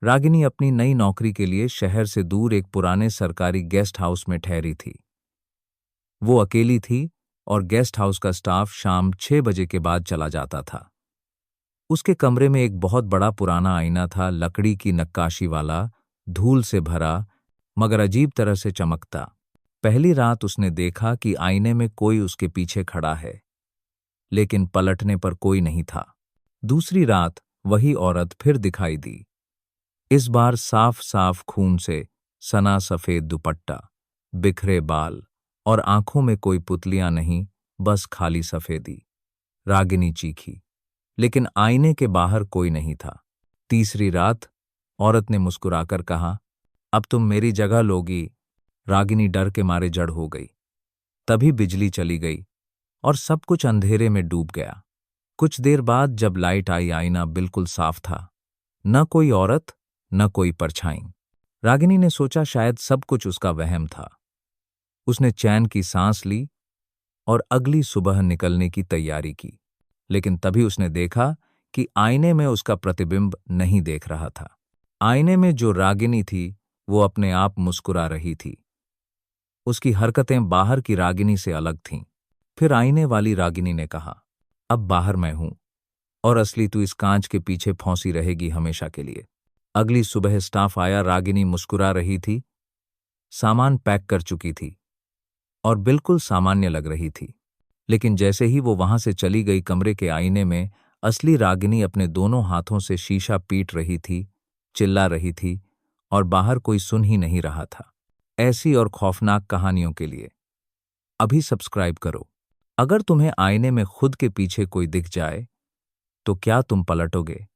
रागिनी अपनी नई नौकरी के लिए शहर से दूर एक पुराने सरकारी गेस्ट हाउस में ठहरी थी। वो अकेली थी और गेस्ट हाउस का स्टाफ शाम 6 बजे के बाद चला जाता था। उसके कमरे में एक बहुत बड़ा पुराना आईना था, लकड़ी की नक्काशी वाला, धूल से भरा, मगर अजीब तरह से चमकता। पहली रात उसने देखा कि आईने में कोई उसके पीछे खड़ा है, लेकिन पलटने पर कोई नहीं था। दूसरी रात वही औरत फिर दिखाई दी, इस बार साफ साफ खून से सना सफेद दुपट्टा, बिखरे बाल और आंखों में कोई पुतलियां नहीं, बस खाली सफेदी। रागिनी चीखी, लेकिन आईने के बाहर कोई नहीं था। तीसरी रात औरत ने मुस्कुराकर कहा, अब तुम मेरी जगह लोगी। रागिनी डर के मारे जड़ हो गई। तभी बिजली चली गई और सब कुछ अंधेरे में डूब गया। कुछ देर बाद जब लाइट आई, आईना बिल्कुल साफ था, न कोई औरत न कोई परछाई। रागिनी ने सोचा शायद सब कुछ उसका वहम था। उसने चैन की सांस ली और अगली सुबह निकलने की तैयारी की, लेकिन तभी उसने देखा कि आईने में उसका प्रतिबिंब नहीं देख रहा था। आईने में जो रागिनी थी वो अपने आप मुस्कुरा रही थी। उसकी हरकतें बाहर की रागिनी से अलग थीं। फिर आईने वाली रागिनी ने कहा, अब बाहर मैं हूं और असली तू इस कांच के पीछे फंसी रहेगी हमेशा के लिए। अगली सुबह स्टाफ आया। रागिनी मुस्कुरा रही थी, सामान पैक कर चुकी थी और बिल्कुल सामान्य लग रही थी। लेकिन जैसे ही वो वहां से चली गई, कमरे के आईने में असली रागिनी अपने दोनों हाथों से शीशा पीट रही थी, चिल्ला रही थी और बाहर कोई सुन ही नहीं रहा था। ऐसी और खौफनाक कहानियों के लिए अभी सब्सक्राइब करो। अगर तुम्हें आईने में खुद के पीछे कोई दिख जाए तो क्या तुम पलटोगे?